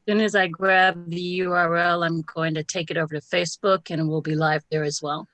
Soon as I grab the URL, I'm going to take it over to Facebook and we'll be live there as well.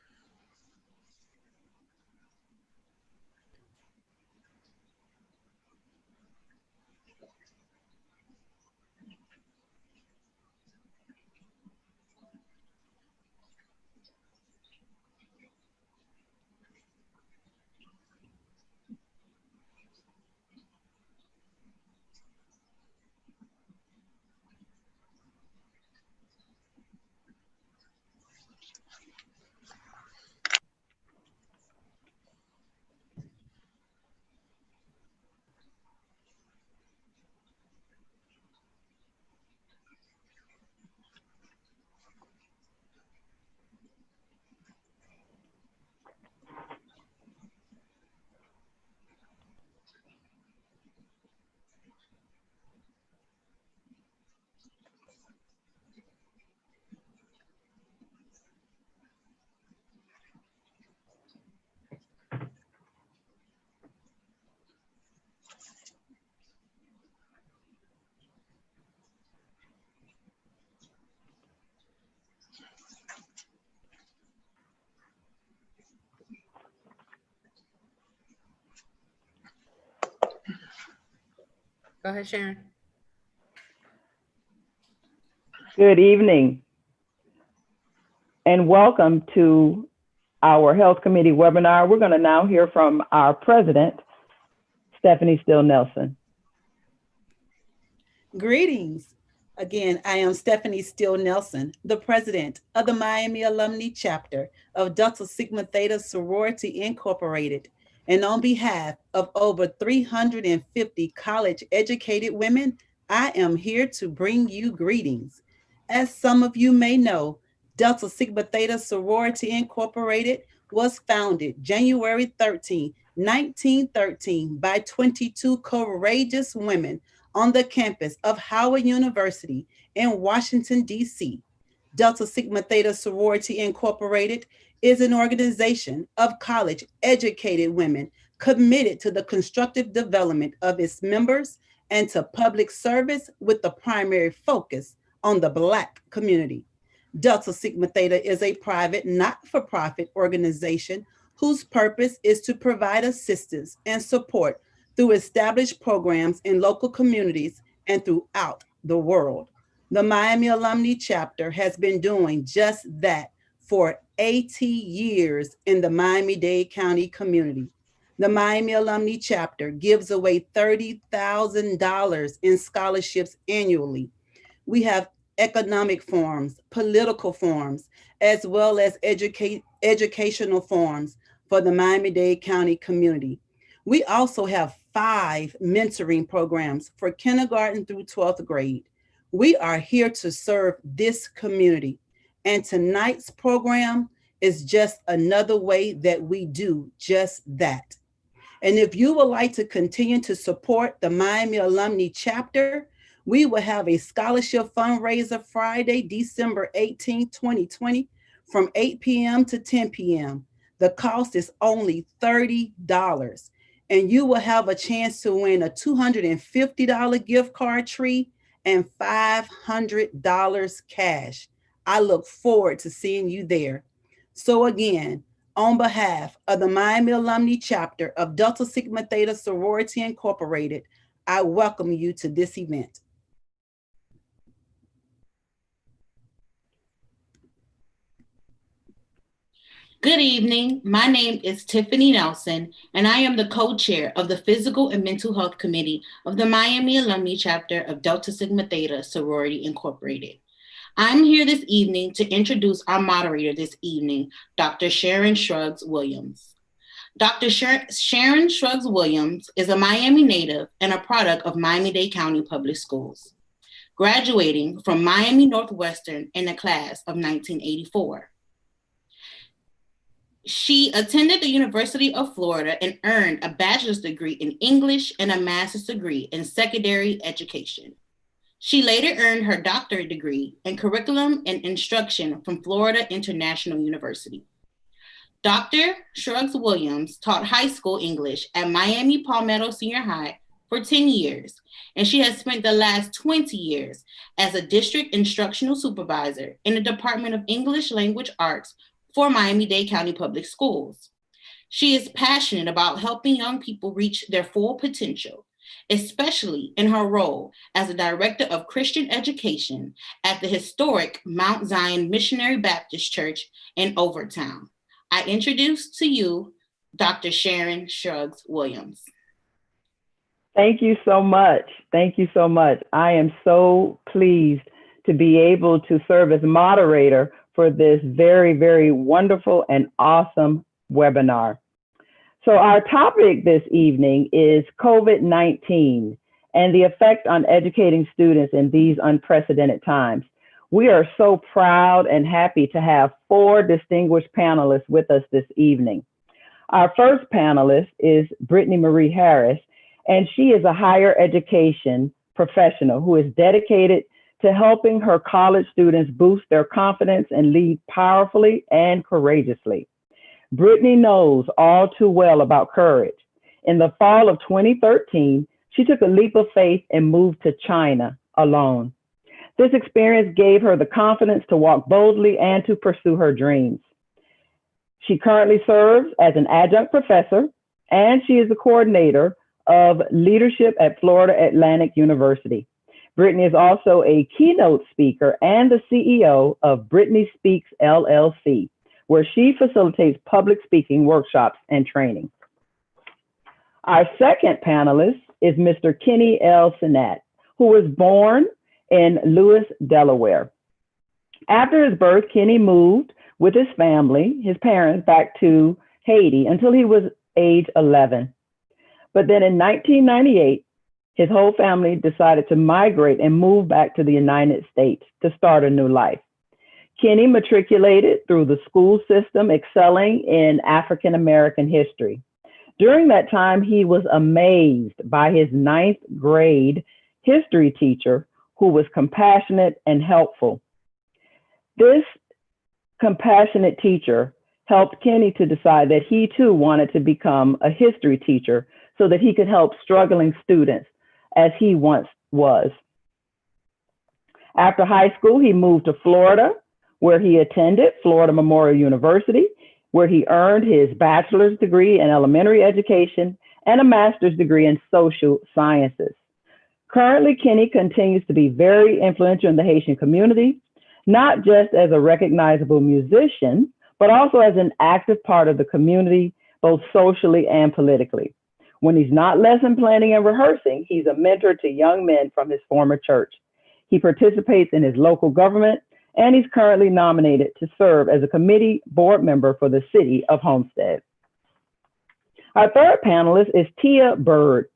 Go ahead, Sharon. Good evening and welcome to our Health Committee webinar. We're going to now hear from our president, Stephanie Still Nelson. Greetings. Again, I am Stephanie Still Nelson, the president of the Miami Alumni Chapter of Delta Sigma Theta Sorority Incorporated. And on behalf of over 350 college-educated women, I am here to bring you greetings. As some of you may know, Delta Sigma Theta Sorority Incorporated was founded January 13, 1913 by 22 courageous women on the campus of Howard University in Washington, D.C. Delta Sigma Theta Sorority Incorporated is an organization of college-educated women committed to the constructive development of its members and to public service with the primary focus on the Black community. Delta Sigma Theta is a private, not-for-profit organization whose purpose is to provide assistance and support through established programs in local communities and throughout the world. The Miami Alumni Chapter has been doing just that for 80 years in the Miami-Dade County community. The Miami Alumni Chapter gives away $30,000 in scholarships annually. We have economic forums, political forums, as well as educational forums for the Miami-Dade County community. We also have 5 mentoring programs for kindergarten through 12th grade. We are here to serve this community. And tonight's program is just another way that we do just that. And if you would like to continue to support the Miami Alumni Chapter, we will have a scholarship fundraiser Friday, December 18, 2020, from 8 p.m. to 10 p.m. The cost is only $30. And you will have a chance to win a $250 gift card tree and $500 cash. I look forward to seeing you there. So again, on behalf of the Miami Alumni Chapter of Delta Sigma Theta Sorority Incorporated, I welcome you to this event. Good evening. My name is Tiffany Nelson, and I am the co-chair of the Physical and Mental Health Committee of the Miami Alumni Chapter of Delta Sigma Theta Sorority Incorporated. I'm here this evening to introduce our moderator this evening, Dr. Sharon Shrugs Williams. Dr. Sharon Shrugs Williams is a Miami native and a product of Miami-Dade County Public Schools, graduating from Miami Northwestern in the class of 1984. She attended the University of Florida and earned a bachelor's degree in English and a master's degree in secondary education. She later earned her doctorate degree in curriculum and instruction from Florida International University. Dr. Shrugs Williams taught high school English at Miami Palmetto Senior High for 10 years, and she has spent the last 20 years as a district instructional supervisor in the Department of English Language Arts for Miami-Dade County Public Schools. She is passionate about helping young people reach their full potential, especially in her role as a director of Christian education at the historic Mount Zion Missionary Baptist Church in Overtown. I introduce to you Dr. Sharon Shrugs Williams. Thank you so much. Thank you so much. I am so pleased to be able to serve as moderator for this very, very wonderful and awesome webinar. So our topic this evening is COVID-19 and the effect on educating students in these unprecedented times. We are so proud and happy to have 4 distinguished panelists with us this evening. Our first panelist is Brittany Marie Harris, and she is a higher education professional who is dedicated to helping her college students boost their confidence and lead powerfully and courageously. Brittany knows all too well about courage. In the fall of 2013, she took a leap of faith and moved to China alone. This experience gave her the confidence to walk boldly and to pursue her dreams. She currently serves as an adjunct professor, and she is the coordinator of leadership at Florida Atlantic University. Brittany is also a keynote speaker and the CEO of Brittany Speaks LLC, where she facilitates public speaking workshops and training. Our second panelist is Mr. Kenny L. Sinnat, who was born in Lewis, Delaware. After his birth, Kenny moved with his family, his parents, back to Haiti until he was age 11. But then in 1998, his whole family decided to migrate and move back to the United States to start a new life. Kenny matriculated through the school system, excelling in African American history. During that time, he was amazed by his 9th grade history teacher, who was compassionate and helpful. This compassionate teacher helped Kenny to decide that he too wanted to become a history teacher so that he could help struggling students as he once was. After high school, he moved to Florida, where he attended Florida Memorial University, where he earned his bachelor's degree in elementary education and a master's degree in social sciences. Currently, Kenny continues to be very influential in the Haitian community, not just as a recognizable musician, but also as an active part of the community, both socially and politically. When he's not lesson planning and rehearsing, he's a mentor to young men from his former church. He participates in his local government, and he's currently nominated to serve as a committee board member for the city of Homestead. Our third panelist is Tia Bird.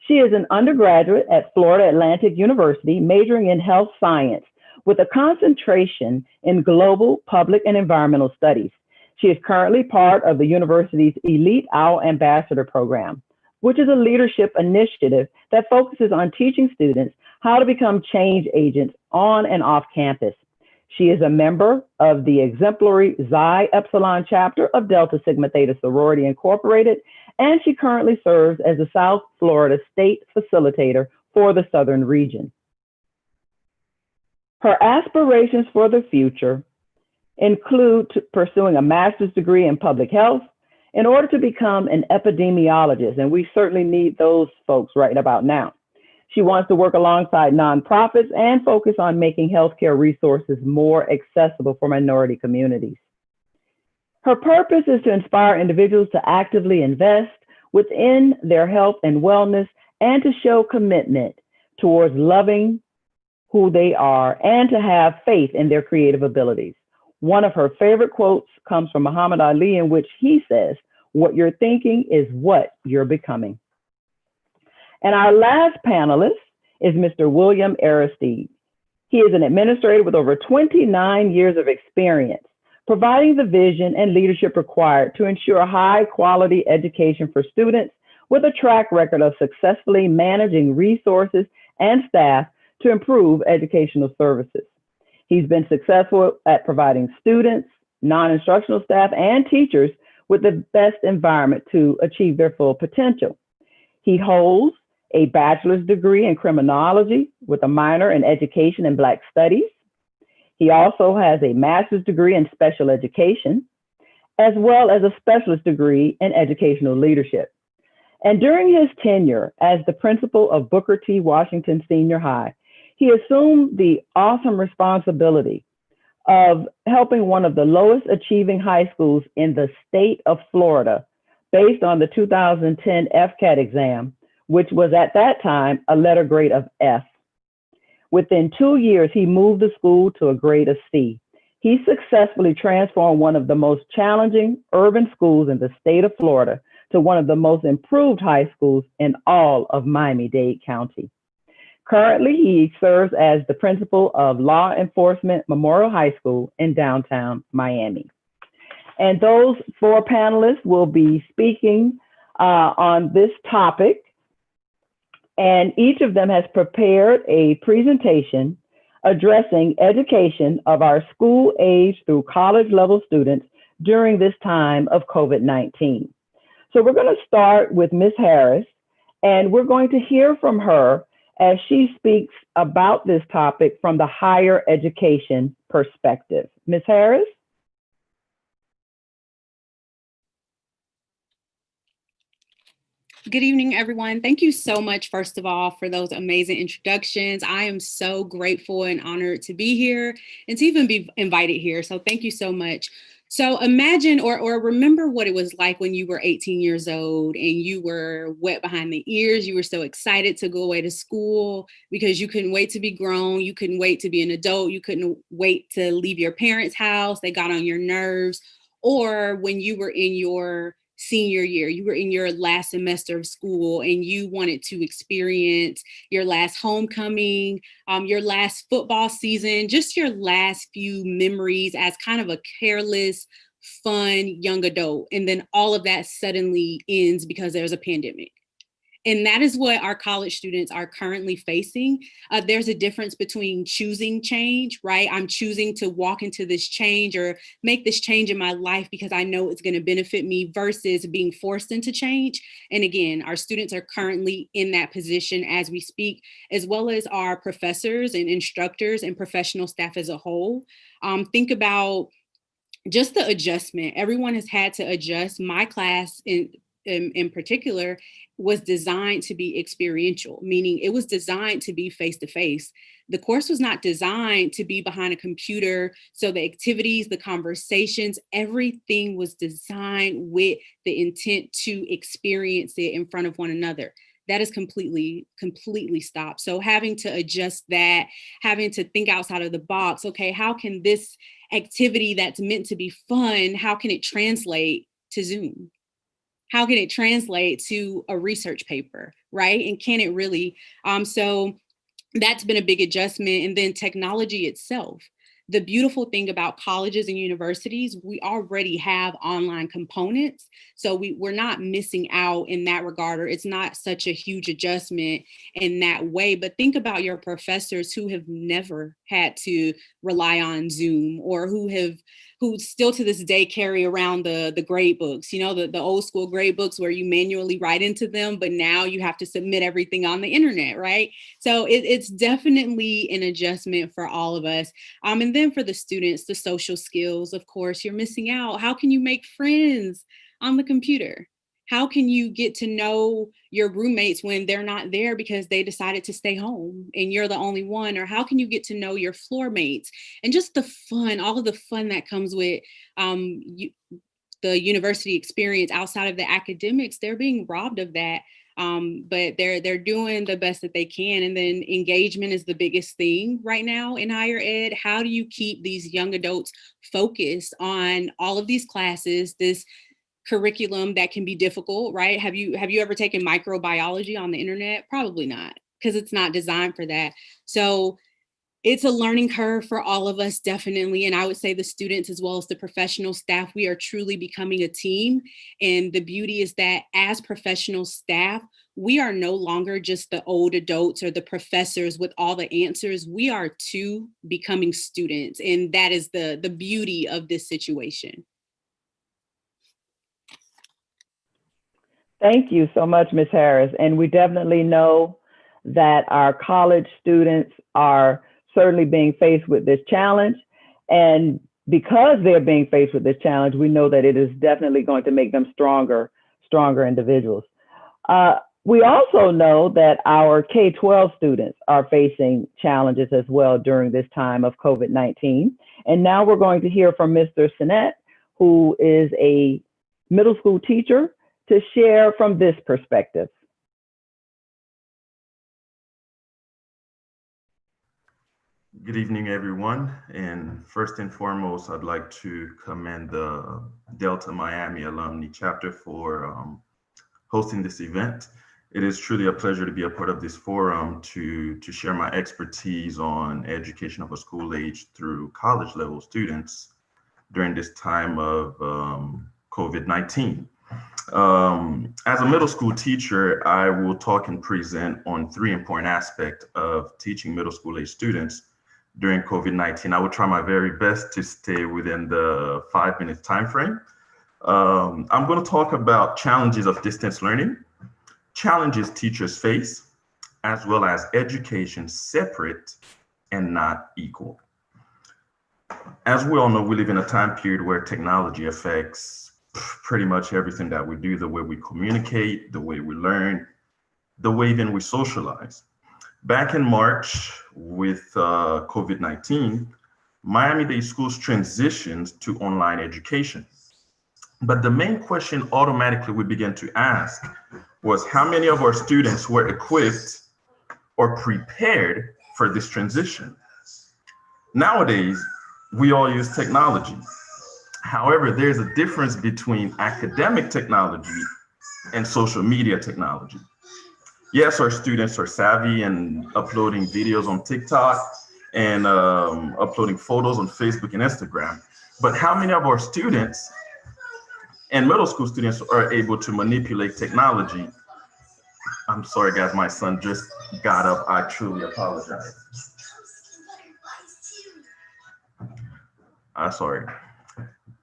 She is an undergraduate at Florida Atlantic University, majoring in health science with a concentration in global public and environmental studies. She is currently part of the university's Elite OWL Ambassador Program, which is a leadership initiative that focuses on teaching students how to become change agents on and off campus. She is a member of the exemplary Xi Epsilon chapter of Delta Sigma Theta Sorority Incorporated, and she currently serves as the South Florida State Facilitator for the Southern region. Her aspirations for the future include pursuing a master's degree in public health in order to become an epidemiologist, and we certainly need those folks right about now. She wants to work alongside nonprofits and focus on making healthcare resources more accessible for minority communities. Her purpose is to inspire individuals to actively invest within their health and wellness and to show commitment towards loving who they are and to have faith in their creative abilities. One of her favorite quotes comes from Muhammad Ali, in which he says, "What you're thinking is what you're becoming." And our last panelist is Mr. William Aristide. He is an administrator with over 29 years of experience, providing the vision and leadership required to ensure high quality education for students with a track record of successfully managing resources and staff to improve educational services. He's been successful at providing students, non-instructional staff, and teachers with the best environment to achieve their full potential. He holds a bachelor's degree in criminology with a minor in education and Black studies. He also has a master's degree in special education, as well as a specialist degree in educational leadership. And during his tenure as the principal of Booker T. Washington Senior High, he assumed the awesome responsibility of helping one of the lowest achieving high schools in the state of Florida based on the 2010 FCAT exam, which was at that time a letter grade of F. Within 2 years, he moved the school to a grade of C. He successfully transformed one of the most challenging urban schools in the state of Florida to one of the most improved high schools in all of Miami-Dade County. Currently, he serves as the principal of Law Enforcement Memorial High School in downtown Miami. And those four panelists will be speaking on this topic. And each of them has prepared a presentation addressing education of our school age through college level students during this time of COVID-19. So we're going to start with Ms. Harris, and we're going to hear from her as she speaks about this topic from the higher education perspective. Ms. Harris? Good evening, everyone. Thank you so much, first of all, for those amazing introductions. I am so grateful and honored to be here and to even be invited here. So thank you so much. So imagine or remember what it was like when you were 18 years old and you were wet behind the ears. You were so excited to go away to school because you couldn't wait to be grown. You couldn't wait to be an adult. You couldn't wait to leave your parents' house. They got on your nerves. Or when you were in your senior year, you were in your last semester of school and you wanted to experience your last homecoming, your last football season, just your last few memories as kind of a careless, fun young adult. And then all of that suddenly ends because there's a pandemic. And that is what our college students are currently facing. There's a difference between choosing change, right? I'm choosing to walk into this change or make this change in my life because I know it's going to benefit me versus being forced into change. And again, our students are currently in that position as we speak, as well as our professors and instructors and professional staff as a whole. Think about just the adjustment. Everyone has had to adjust. My class in particular was designed to be experiential, meaning it was designed to be face-to-face. The course was not designed to be behind a computer. So the activities, the conversations, everything was designed with the intent to experience it in front of one another. That is completely stopped. So having to adjust that, having to think outside of the box, okay, how can this activity that's meant to be fun, how can it translate to Zoom? How can it translate to a research paper, right? And can it really? So that's been a big adjustment. And then technology itself. The beautiful thing about colleges and universities, we already have online components. So we're not missing out in that regard, or it's not such a huge adjustment in that way. But think about your professors who have never had to rely on Zoom, or who still to this day carry around the grade books, the old school grade books where you manually write into them, but now you have to submit everything on the internet, right? So it's definitely an adjustment for all of us. And then for the students, the social skills, of course, you're missing out. How can you make friends on the computer? How can you get to know your roommates when they're not there because they decided to stay home and you're the only one? Or how can you get to know your floor mates? And just the fun, all of the fun that comes with the university experience outside of the academics, they're being robbed of that. But they're doing the best that they can. And then engagement is the biggest thing right now in higher ed. How do you keep these young adults focused on all of these classes, this curriculum that can be difficult, right? Have you ever taken microbiology on the internet? Probably not, because it's not designed for that. So it's a learning curve for all of us, definitely. And I would say the students as well as the professional staff, we are truly becoming a team. And the beauty is that as professional staff, we are no longer just the old adults or the professors with all the answers. We are too becoming students. And that is the beauty of this situation. Thank you so much, Ms. Harris. And we definitely know that our college students are certainly being faced with this challenge. And because they're being faced with this challenge, we know that it is definitely going to make them stronger individuals. We also know that our K-12 students are facing challenges as well during this time of COVID-19. And now we're going to hear from Mr. Sinnett, who is a middle school teacher, to share from this perspective. Good evening, everyone. And first and foremost, I'd like to commend the Delta Miami Alumni Chapter for hosting this event. It is truly a pleasure to be a part of this forum to share my expertise on education of a school age through college level students during this time of COVID-19. As a middle school teacher, I will talk and present on three important aspects of teaching middle school age students during COVID-19. I will try my very best to stay within the 5-minute time frame. I'm going to talk about challenges of distance learning, challenges teachers face, as well as education separate and not equal. As we all know, we live in a time period where technology affects pretty much everything that we do, the way we communicate, the way we learn, the way even we socialize. Back in March with COVID-19, Miami-Dade schools transitioned to online education. But the main question automatically we began to ask was how many of our students were equipped or prepared for this transition? Nowadays, we all use technology. However, there's a difference between academic technology and social media technology. Yes, our students are savvy and uploading videos on TikTok and uploading photos on Facebook and Instagram. But how many of our students and middle school students are able to manipulate technology? I'm sorry, guys, my son just got up. I truly apologize. Sorry.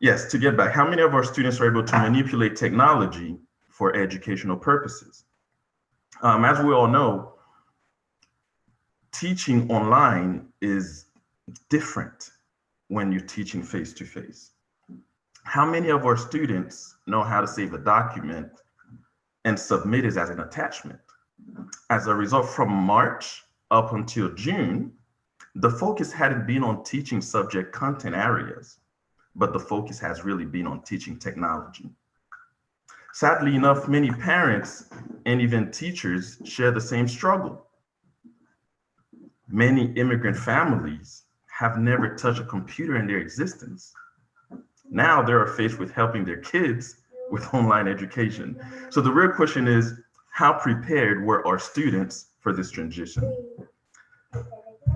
Yes, to get back, how many of our students are able to manipulate technology for educational purposes? As we all know, teaching online is different when you're teaching face-to-face. How many of our students know how to save a document and submit it as an attachment? As a result, from March up until June, the focus hadn't been on teaching subject content areas, but the focus has really been on teaching technology. Sadly enough, many parents and even teachers share the same struggle. Many immigrant families have never touched a computer in their existence. Now they are faced with helping their kids with online education. So the real question is, how prepared were our students for this transition?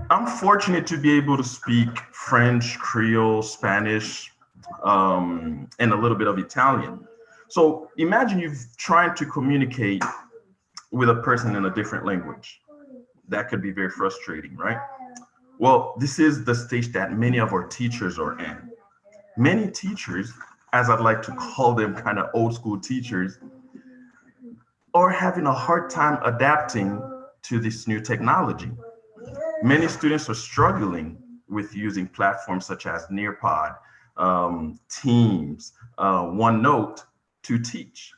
I'm fortunate to be able to speak French, Creole, Spanish, and a little bit of Italian. So imagine you've tried to communicate with a person in a different language. That could be very frustrating, right? Well, this is the stage that many of our teachers are in. Many teachers, as I'd like to call them, kind of old school teachers, are having a hard time adapting to this new technology. Many students are struggling with using platforms such as Nearpod, Teams, OneNote to teach.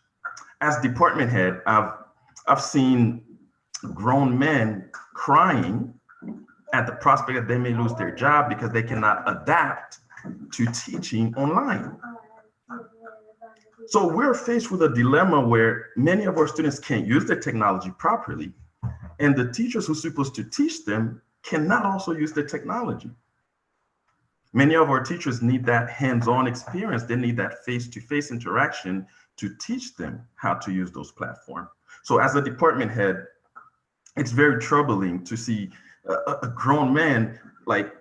As department head, I've seen grown men crying at the prospect that they may lose their job because they cannot adapt to teaching online. So we're faced with a dilemma where many of our students can't use the technology properly, and the teachers who are supposed to teach them cannot also use the technology. Many of our teachers need that hands-on experience. They need that face-to-face interaction to teach them how to use those platforms. So as a department head, it's very troubling to see a grown man like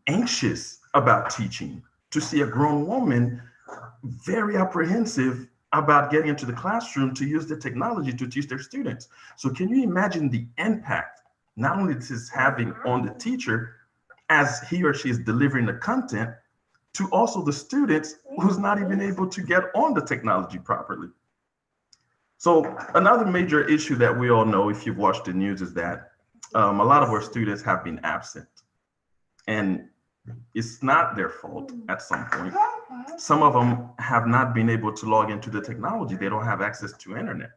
anxious about teaching, to see a grown woman very apprehensive about getting into the classroom to use the technology to teach their students. So can you imagine the impact not only this is having on the teacher as he or she is delivering the content, to also the students who's not even able to get on the technology properly. So another major issue that we all know if you've watched the news is that a lot of our students have been absent. And it's not their fault at some point. Some of them have not been able to log into the technology. They don't have access to internet.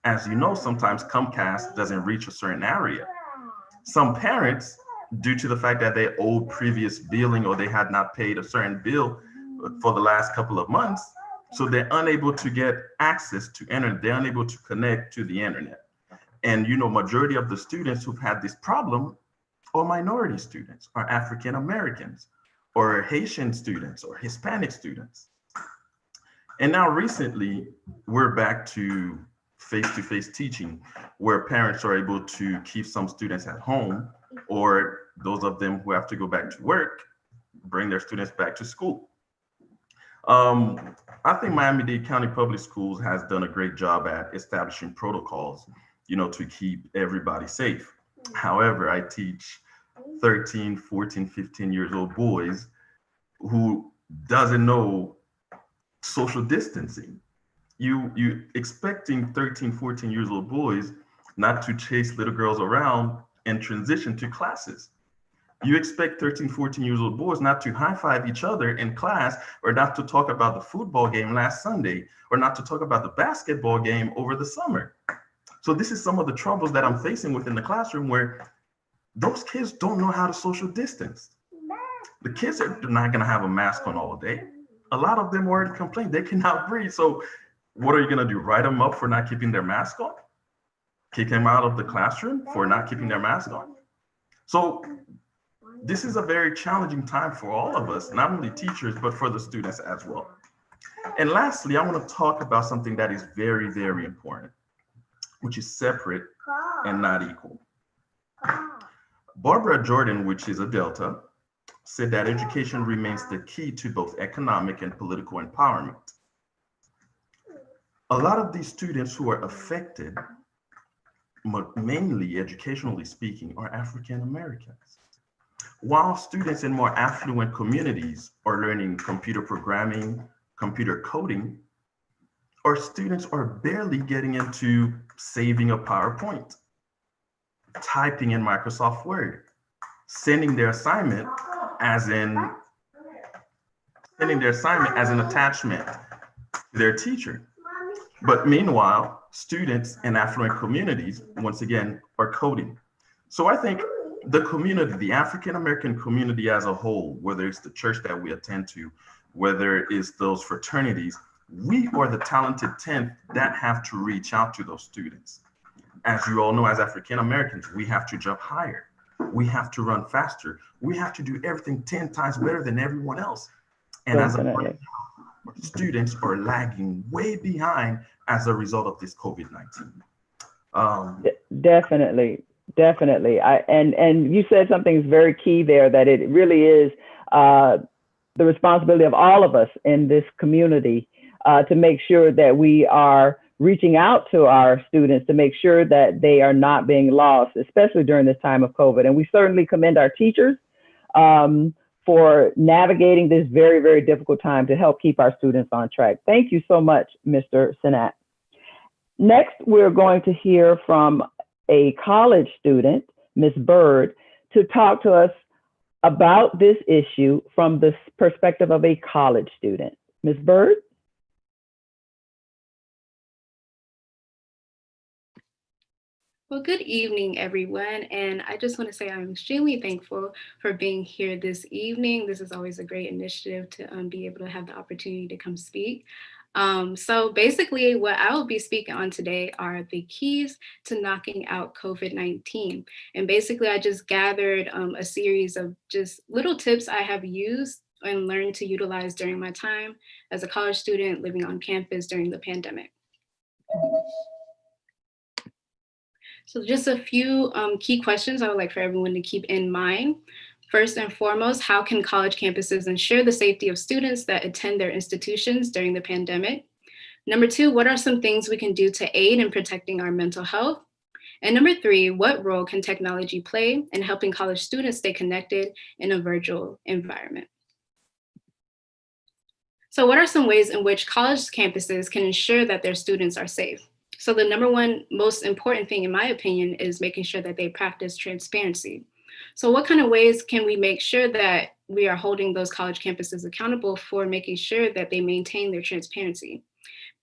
As you know, sometimes Comcast doesn't reach a certain area. Some parents, due to the fact that they owe previous billing or they had not paid a certain bill for the last couple of months, so they're unable to get access to internet. They're unable to connect to the internet. And majority of the students who've had this problem are minority students, or African Americans, or Haitian students, or Hispanic students. And now recently, we're back to face-to-face teaching, where parents are able to keep some students at home, or those of them who have to go back to work, bring their students back to school. I think Miami-Dade County Public Schools has done a great job at establishing protocols, to keep everybody safe. However, I teach 13, 14, 15 years old boys who doesn't know social distancing. You expecting 13, 14 years old boys not to chase little girls around and transition to classes. You expect 13, 14 years old boys not to high five each other in class, or not to talk about the football game last Sunday, or not to talk about the basketball game over the summer. So this is some of the troubles that I'm facing within the classroom, where those kids don't know how to social distance. The kids are not going to have a mask on all day. A lot of them already complain they cannot breathe. So what are you going to do? Write them up for not keeping their mask on? Kick them out of the classroom for not keeping their mask on? So this is a very challenging time for all of us, not only teachers, but for the students as well. And lastly, I want to talk about something that is very, very important, which is separate and not equal. Barbara Jordan, which is a Delta, said that education remains the key to both economic and political empowerment. A lot of these students who are affected, mainly educationally speaking, are African Americans. While students in more affluent communities are learning computer programming, computer coding, our students are barely getting into saving a PowerPoint, typing in Microsoft Word, sending their assignment as an attachment to their teacher. But meanwhile, students in affluent communities, once again, are coding. So I think the community, the African American community as a whole, whether it's the church that we attend to, whether it's those fraternities, we are the talented 10th that have to reach out to those students. As you all know, as African Americans, we have to jump higher. We have to run faster. We have to do everything 10 times better than everyone else. And Definitely. Students are lagging way behind as a result of this COVID-19. Definitely. And you said something very key there, that it really is the responsibility of all of us in this community to make sure that we are reaching out to our students to make sure that they are not being lost, especially during this time of COVID. And we certainly commend our teachers for navigating this very, very difficult time to help keep our students on track. Thank you so much, Mr. Sinat. Next, we're going to hear from a college student, Ms. Bird, to talk to us about this issue from the perspective of a college student. Ms. Bird? Well, good evening, everyone. And I just want to say I'm extremely thankful for being here this evening. This is always a great initiative to be able to have the opportunity to come speak. So basically what I will be speaking on today are the keys to knocking out COVID-19. And basically I just gathered a series of just little tips I have used and learned to utilize during my time as a college student living on campus during the pandemic. So just a few key questions I would like for everyone to keep in mind. First and foremost, how can college campuses ensure the safety of students that attend their institutions during the pandemic? Number two, what are some things we can do to aid in protecting our mental health? And number three, what role can technology play in helping college students stay connected in a virtual environment? So what are some ways in which college campuses can ensure that their students are safe? So the number one most important thing, in my opinion, is making sure that they practice transparency. So what kind of ways can we make sure that we are holding those college campuses accountable for making sure that they maintain their transparency?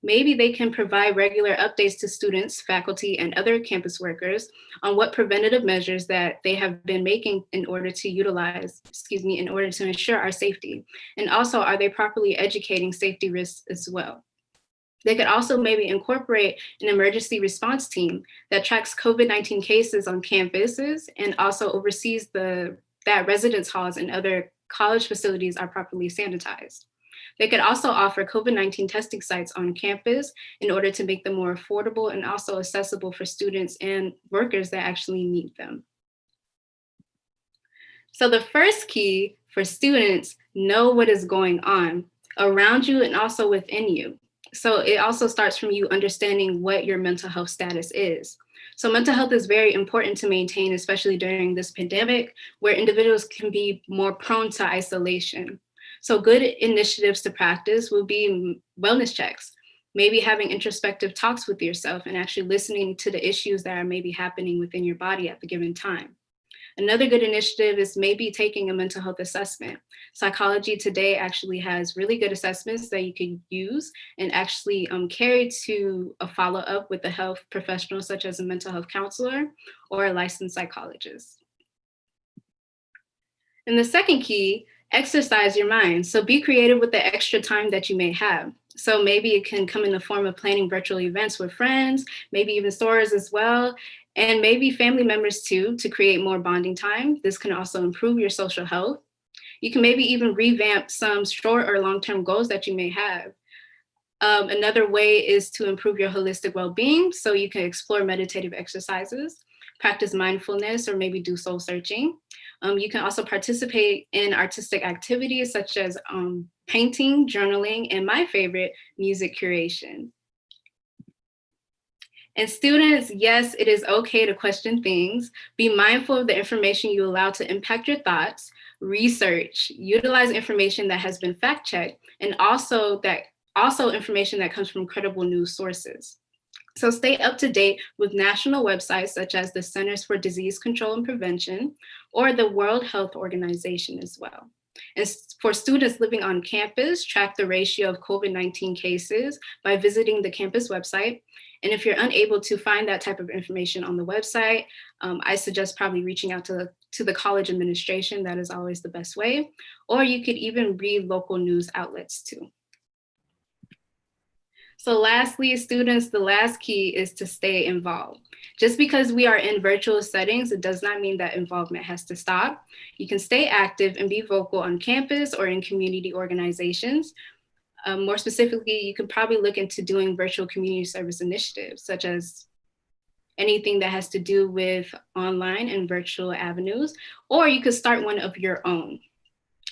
Maybe they can provide regular updates to students, faculty, and other campus workers on what preventative measures that they have been making in order to in order to ensure our safety. And also, are they properly educating safety risks as well? They could also maybe incorporate an emergency response team that tracks COVID-19 cases on campuses and also oversees that residence halls and other college facilities are properly sanitized. They could also offer COVID-19 testing sites on campus in order to make them more affordable and also accessible for students and workers that actually need them. So the first key for students, know what is going on around you and also within you. So it also starts from you understanding what your mental health status is. So mental health is very important to maintain, especially during this pandemic, where individuals can be more prone to isolation. So good initiatives to practice will be wellness checks, maybe having introspective talks with yourself and actually listening to the issues that are maybe happening within your body at the given time. Another good initiative is maybe taking a mental health assessment. Psychology Today actually has really good assessments that you can use and actually carry to a follow-up with a health professional, such as a mental health counselor or a licensed psychologist. And the second key, exercise your mind. So be creative with the extra time that you may have. So maybe it can come in the form of planning virtual events with friends, maybe even stores as well, and maybe family members too, to create more bonding time. This can also improve your social health. You can maybe even revamp some short or long-term goals that you may have. Another way is to improve your holistic well-being. So you can explore meditative exercises, practice mindfulness, or maybe do soul searching. You can also participate in artistic activities such as painting, journaling, and my favorite, music curation. And students, yes, it is okay to question things. Be mindful of the information you allow to impact your thoughts. Research, utilize information that has been fact-checked, and also information that comes from credible news sources. So stay up to date with national websites such as the Centers for Disease Control and Prevention or the World Health Organization as well. And for students living on campus, track the ratio of COVID-19 cases by visiting the campus website. And if you're unable to find that type of information on the website, I suggest probably reaching out to the college administration. That is always the best way. Or you could even read local news outlets too. So lastly, students, the last key is to stay involved. Just because we are in virtual settings, it does not mean that involvement has to stop. You can stay active and be vocal on campus or in community organizations. More specifically, you could probably look into doing virtual community service initiatives, such as anything that has to do with online and virtual avenues, or you could start one of your own.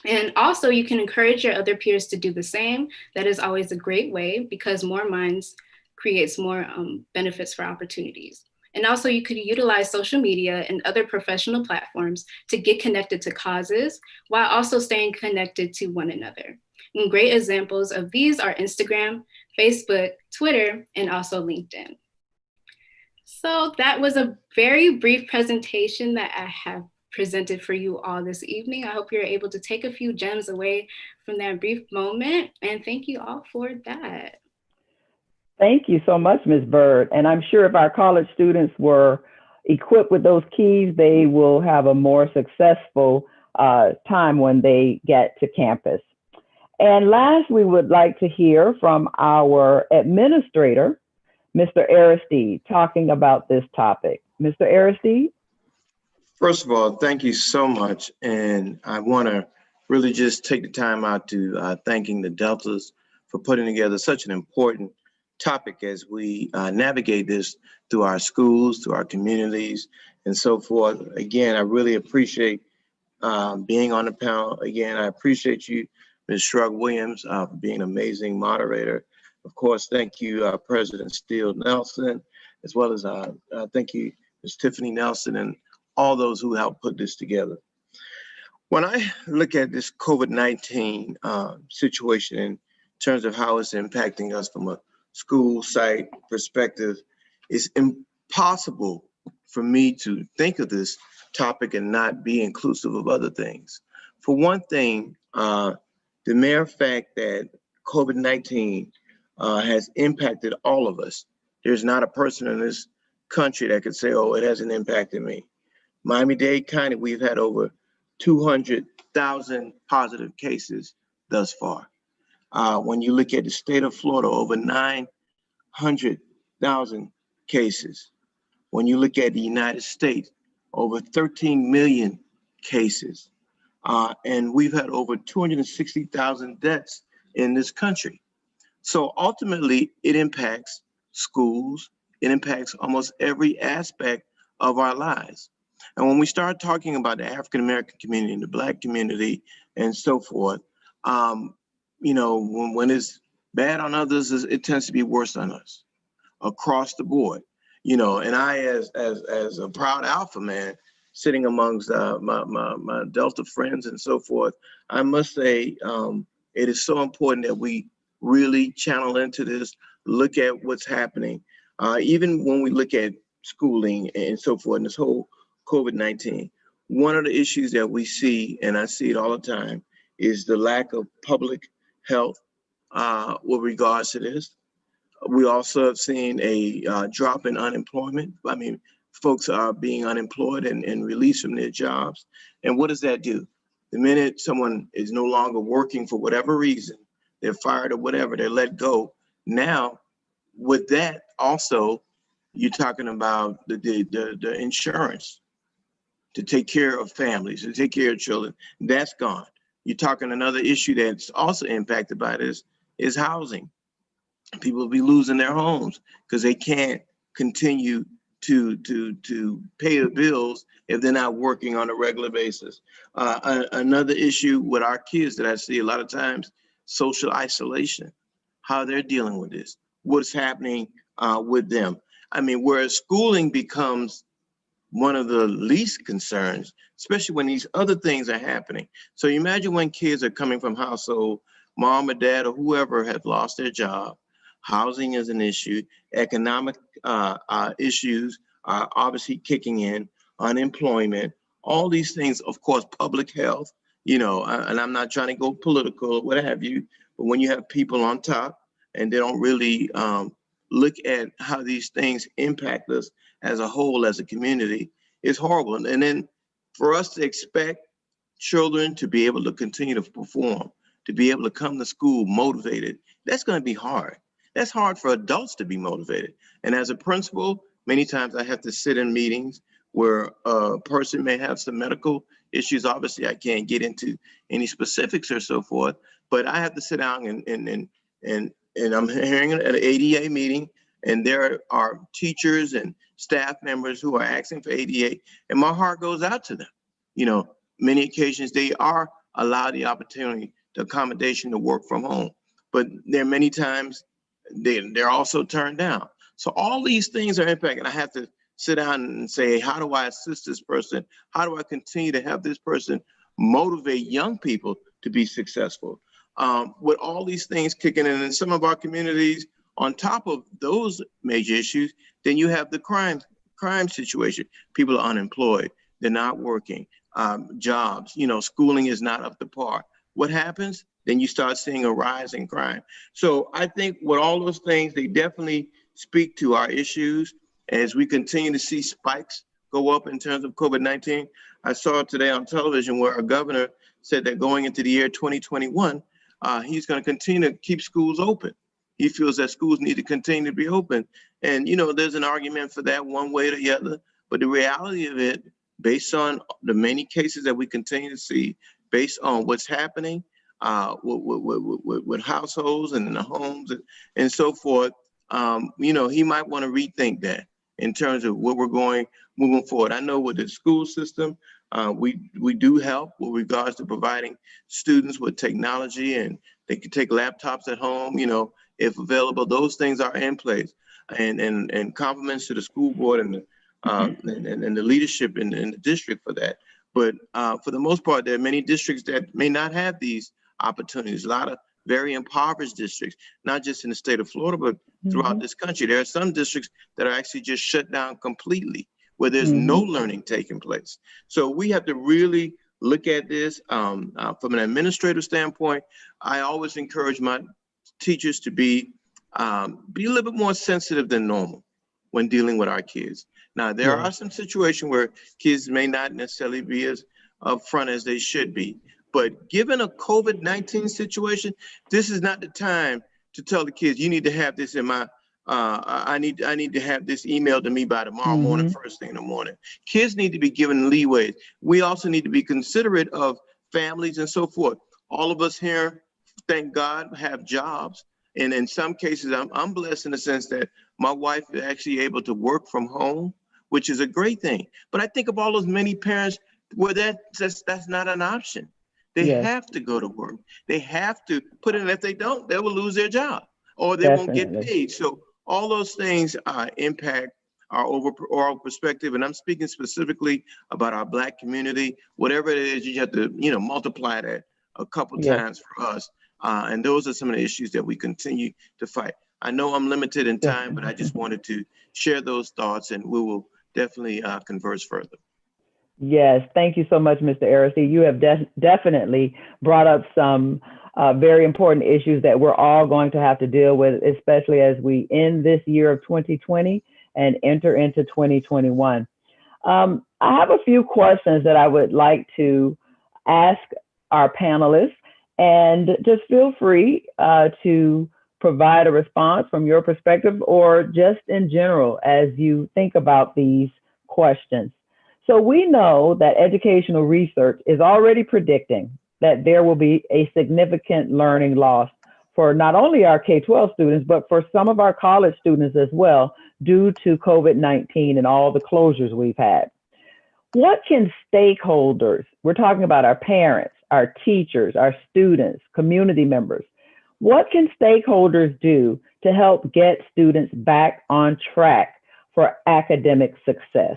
And also you can encourage your other peers to do the same. That is always a great way because more minds creates more benefits for opportunities. And also you could utilize social media and other professional platforms to get connected to causes while also staying connected to one another. And great examples of these are Instagram, Facebook, Twitter, and also LinkedIn. So that was a very brief presentation that I have presented for you all this evening. I hope you're able to take a few gems away from that brief moment, and thank you all for that. Thank you so much, Ms. Bird. And I'm sure if our college students were equipped with those keys, they will have a more successful time when they get to campus. And last, we would like to hear from our administrator, Mr. Aristide, talking about this topic. Mr. Aristide? First of all, thank you so much. And I want to really just take the time out to thanking the Deltas for putting together such an important topic as we navigate this through our schools, through our communities, and so forth. Again, I really appreciate being on the panel. Again, I appreciate you, Ms. Shrug-Williams, for being an amazing moderator. Of course, thank you, President Steele Nelson, as well as thank you, Ms. Tiffany Nelson, and all those who helped put this together. When I look at this COVID-19 situation in terms of how it's impacting us from a school site perspective, it's impossible for me to think of this topic and not be inclusive of other things. For one thing, the mere fact that COVID-19 has impacted all of us. There's not a person in this country that could say, oh, it hasn't impacted me. Miami-Dade County, we've had over 200,000 positive cases thus far. When you look at the state of Florida, over 900,000 cases. When you look at the United States, over 13 million cases. And we've had over 260,000 deaths in this country. So ultimately, it impacts schools. It impacts almost every aspect of our lives. And when we start talking about the African-American community and the Black community and so forth, when it's bad on others, it tends to be worse on us across the board. And I, as a proud Alpha man, sitting amongst my Delta friends and so forth, I must say it is so important that we really channel into this, look at what's happening. Even when we look at schooling and so forth, and this whole COVID-19, one of the issues that we see, and I see it all the time, is the lack of public health with regards to this. We also have seen a drop in unemployment. I mean, folks are being unemployed and released from their jobs. And what does that do? The minute someone is no longer working for whatever reason, they're fired or whatever, they're let go. Now, with that also, you're talking about the insurance to take care of families, to take care of children. That's gone. You're talking another issue that's also impacted by this is housing. People will be losing their homes because they can't continue to pay the bills if they're not working on a regular basis. Another issue with our kids that I see a lot of times, social isolation, how they're dealing with this, what's happening with them. I mean, whereas schooling becomes one of the least concerns, especially when these other things are happening. So you imagine when kids are coming from household, mom or dad or whoever have lost their job, housing is an issue, economic issues are obviously kicking in, unemployment, all these things, of course, public health, and I'm not trying to go political or what have you, but when you have people on top and they don't really look at how these things impact us as a whole, as a community, it's horrible. And then for us to expect children to be able to continue to perform, to be able to come to school motivated, that's going to be hard. That's hard for adults to be motivated. And as a principal, many times I have to sit in meetings where a person may have some medical issues. Obviously, I can't get into any specifics or so forth, but I have to sit down and I'm hearing at an ADA meeting, and there are teachers and staff members who are asking for ADA, and my heart goes out to them. Many occasions they are allowed the opportunity, the accommodation to work from home, but there are many times they're also turned down. So all these things are impacting. I have to sit down and say, how do I assist this person? How do I continue to have this person motivate young people to be successful? With all these things kicking in some of our communities, on top of those major issues, then you have the crime situation. People are unemployed, they're not working, jobs, schooling is not up to par. What happens? Then you start seeing a rise in crime. So I think with all those things, they definitely speak to our issues. As we continue to see spikes go up in terms of COVID-19, I saw today on television where a governor said that going into the year 2021, he's going to continue to keep schools open. He feels that schools need to continue to be open. And, there's an argument for that one way or the other. But the reality of it, based on the many cases that we continue to see, based on what's happening with households and in the homes and so forth, he might want to rethink that in terms of where we're moving forward. I know with the school system, we do help with regards to providing students with technology, and they can take laptops at home, if available. Those things are in place, and compliments to the school board and the leadership in the district for that. But for the most part, there are many districts that may not have these opportunities. A lot of very impoverished districts, not just in the state of Florida, but throughout this country. There are some districts that are actually just shut down completely, where there's no learning taking place. So we have to really look at this from an administrative standpoint. I always encourage my teachers to be a little bit more sensitive than normal when dealing with our kids. Now, there are some situations where kids may not necessarily be as upfront as they should be, but given a COVID-19 situation, this is not the time to tell the kids, you need to have this in my, I need to have this emailed to me by tomorrow morning, first thing in the morning. Kids need to be given leeway. We also need to be considerate of families and so forth. All of us here, thank God, have jobs. And in some cases, I'm blessed in the sense that my wife is actually able to work from home, which is a great thing. But I think of all those many parents where that's not an option. They have to go to work. They have to put in, if they don't, they will lose their job or they won't get paid. So all those things impact our overall perspective. And I'm speaking specifically about our Black community. Whatever it is, you have to, multiply that a couple times for us. And those are some of the issues that we continue to fight. I know I'm limited in time, but I just wanted to share those thoughts, and we will definitely converse further. Yes, thank you so much, Mr. Aristide. You have definitely brought up some very important issues that we're all going to have to deal with, especially as we end this year of 2020 and enter into 2021. I have a few questions that I would like to ask our panelists, and just feel free to provide a response from your perspective or just in general as you think about these questions. So we know that educational research is already predicting that there will be a significant learning loss for not only our K-12 students, but for some of our college students as well, due to COVID-19 and all the closures we've had. What can stakeholders, we're talking about our parents, our teachers, our students, community members, what can stakeholders do to help get students back on track for academic success?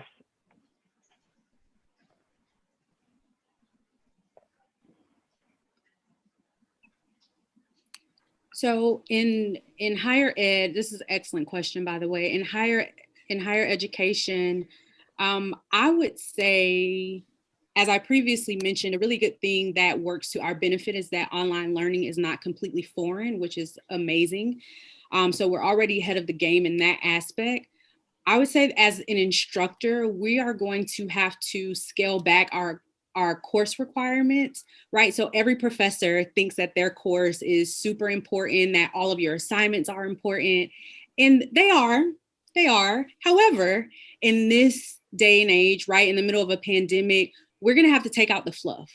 So in higher ed, this is an excellent question, by the way. In higher education, I would say, as I previously mentioned, a really good thing that works to our benefit is that online learning is not completely foreign, which is amazing. So we're already ahead of the game in that aspect. I would say as an instructor, we are going to have to scale back our course requirements, right? So every professor thinks that their course is super important, that all of your assignments are important, and they are. However, in this day and age, right, in the middle of a pandemic, we're gonna have to take out the fluff.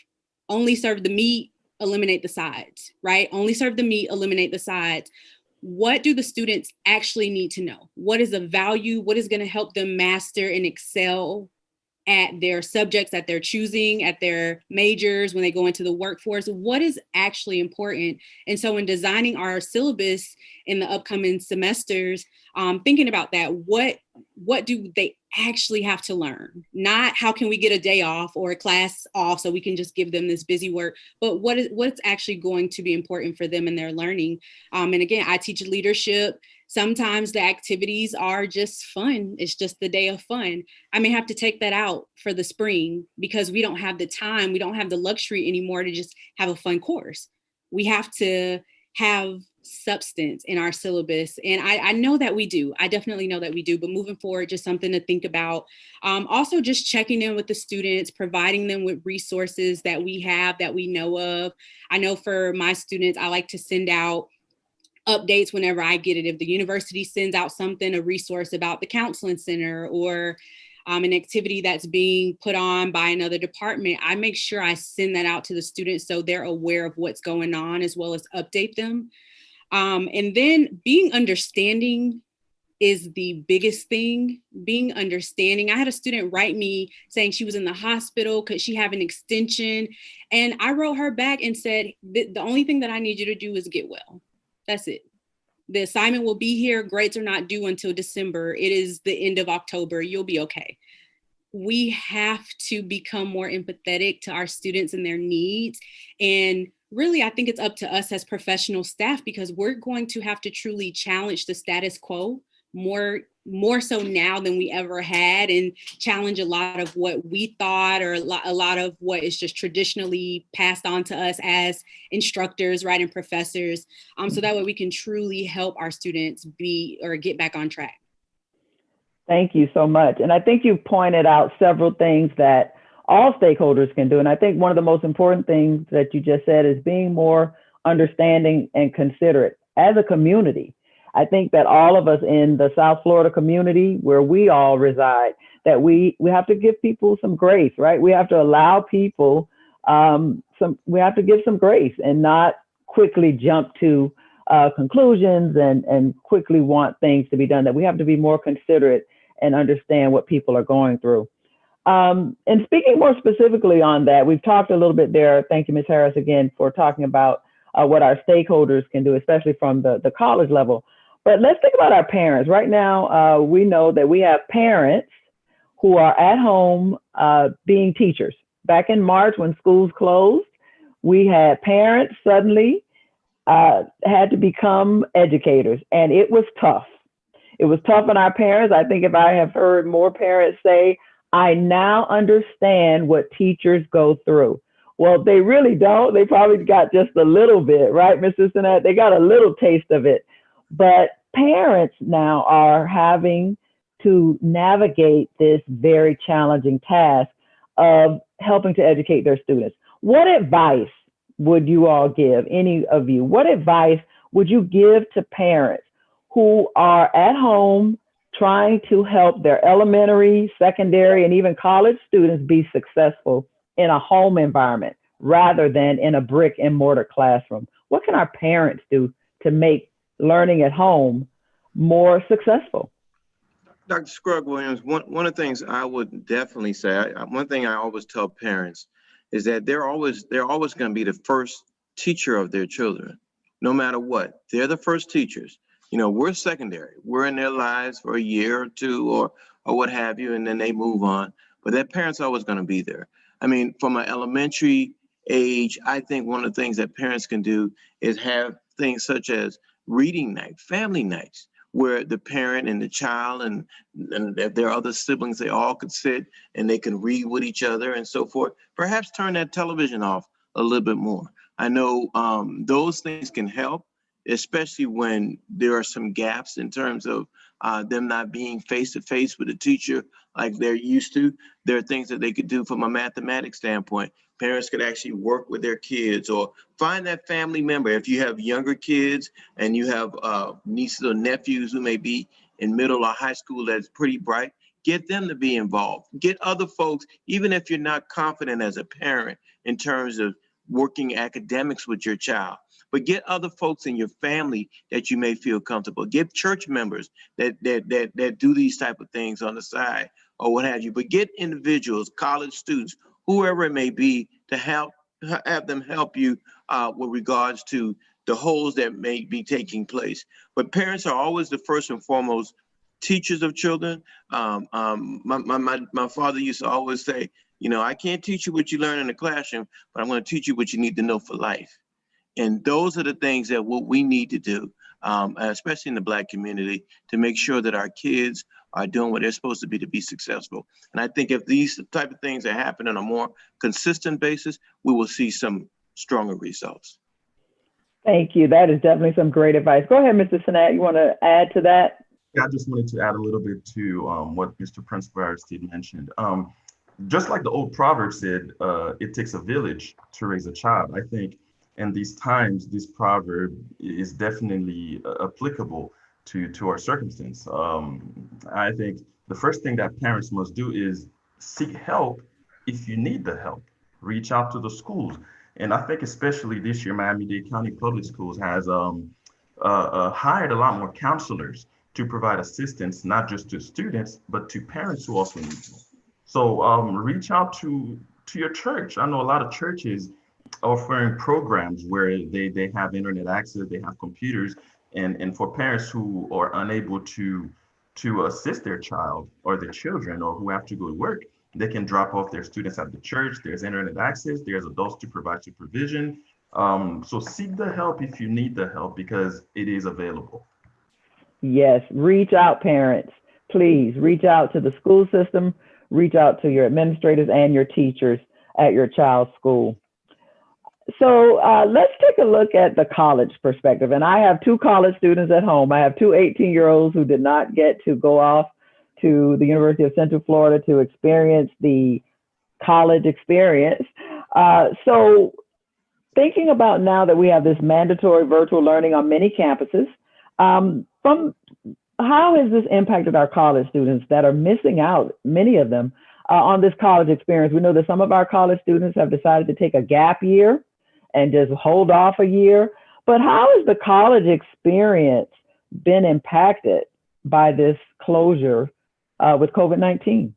Only serve the meat, eliminate the sides, right? Only serve the meat, eliminate the sides. What do the students actually need to know? What is of value? What is gonna help them master and excel at their subjects that they're choosing, at their majors, when they go into the workforce? What is actually important? And so in designing our syllabus in the upcoming semesters, thinking about that, what do they actually have to learn? Not how can we get a day off or a class off so we can just give them this busy work, but what's actually going to be important for them in their learning. And again, I teach leadership. Sometimes the activities are just fun. It's just the day of fun. I may have to take that out for the spring because we don't have the time. We don't have the luxury anymore to just have a fun course. We have to have substance in our syllabus. And I know that we do. I definitely know that we do. But moving forward, just something to think about. Also, just checking in with the students, providing them with resources that we have, that we know of. I know for my students, I like to send out updates whenever I get it. If the university sends out something, a resource about the counseling center or an activity that's being put on by another department, I make sure I send that out to the students so they're aware of what's going on as well as update them. And then being understanding is the biggest thing. Being understanding. I had a student write me saying she was in the hospital. Could she have an extension? And I wrote her back and said, the only thing that I need you to do is get well. That's it. The assignment will be here. Grades are not due until December. It is the end of October. You'll be okay. We have to become more empathetic to our students and their needs and really, I think it's up to us as professional staff, because we're going to have to truly challenge the status quo more so now than we ever had, and challenge a lot of what we thought, or a lot of what is just traditionally passed on to us as instructors, right, and professors, so that way we can truly help our students get back on track. Thank you so much. And I think you pointed out several things that all stakeholders can do. And I think one of the most important things that you just said is being more understanding and considerate as a community. I think that all of us in the South Florida community where we all reside, that we have to give people some grace, right? We have to allow people we have to give some grace and not quickly jump to conclusions and quickly want things to be done, that we have to be more considerate and understand what people are going through. And speaking more specifically on that, we've talked a little bit there. Thank you, Ms. Harris, again, for talking about what our stakeholders can do, especially from the college level. But let's think about our parents. Right now, we know that we have parents who are at home being teachers. Back in March, when schools closed, we had parents suddenly had to become educators, and it was tough. It was tough on our parents. I think if I have heard more parents say, I now understand what teachers go through. Well, they really don't. They probably got just a little bit, right, Mr. Sinnett? They got a little taste of it. But parents now are having to navigate this very challenging task of helping to educate their students. What advice would you all give, any of you? What advice would you give to parents who are at home trying to help their elementary, secondary, and even college students be successful in a home environment rather than in a brick and mortar classroom? What can our parents do to make learning at home more successful? Dr. Scruggs-Williams, one of the things I would definitely say, one thing I always tell parents is that they're always going to be the first teacher of their children, no matter what. They're the first teachers. You know, we're secondary. We're in their lives for a year or two or what have you, and then they move on. But that parent's always going to be there. I mean, from an elementary age, I think one of the things that parents can do is have things such as reading night, family nights, where the parent and the child and if there are other siblings, they all could sit and they can read with each other and so forth. Perhaps turn that television off a little bit more. I know those things can help, especially when there are some gaps in terms of them not being face-to-face with a teacher like they're used to. There are things that they could do from a mathematics standpoint. Parents could actually work with their kids or find that family member. If you have younger kids and you have nieces or nephews who may be in middle or high school that's pretty bright, get them to be involved. Get other folks, even if you're not confident as a parent in terms of working academics with your child, but get other folks in your family that you may feel comfortable. Get church members that do these type of things on the side or what have you, but get individuals, college students, whoever it may be, to have them help you with regards to the holes that may be taking place. But parents are always the first and foremost teachers of children. My father used to always say, you know, I can't teach you what you learn in the classroom, but I'm going to teach you what you need to know for life. And those are the things that what we need to do, especially in the Black community, to make sure that our kids are doing what they're supposed to be successful. And I think if these type of things are happening on a more consistent basis, we will see some stronger results. Thank you. That is definitely some great advice. Go ahead, Mr. Sinnett. You want to add to that? Yeah, I just wanted to add a little bit to what Mr. Principal Aristide mentioned. Just like the old proverb said, it takes a village to raise a child. I think in these times, this proverb is definitely applicable to our circumstance. I think the first thing that parents must do is seek help if you need the help. Reach out to the schools. And I think especially this year, Miami-Dade County Public Schools has hired a lot more counselors to provide assistance, not just to students, but to parents who also need help. So reach out to your church. I know a lot of churches offering programs where they have internet access, they have computers, and for parents who are unable to assist their child or their children or who have to go to work, they can drop off their students at the church. There's internet access, there's adults to provide supervision. So seek the help if you need the help, because it is available. Yes, reach out, parents. Please reach out to the school system, reach out to your administrators and your teachers at your child's school. So let's take a look at the college perspective. And I have two college students at home. I have two 18-year-olds who did not get to go off to the University of Central Florida to experience the college experience. So thinking about now that we have this mandatory virtual learning on many campuses, from how has this impacted our college students that are missing out, many of them, on this college experience? We know that some of our college students have decided to take a gap year and just hold off a year. But how has the college experience been impacted by this closure with COVID-19?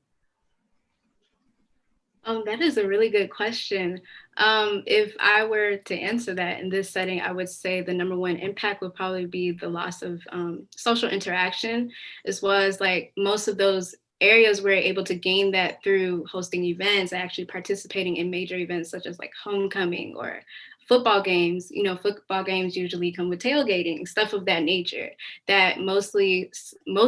That is a really good question. If I were to answer that in this setting, I would say the number one impact would probably be the loss of social interaction, as well as like most of those areas we're able to gain that through hosting events, actually participating in major events such as like homecoming or football games. You know, football games usually come with tailgating, stuff of that nature, that most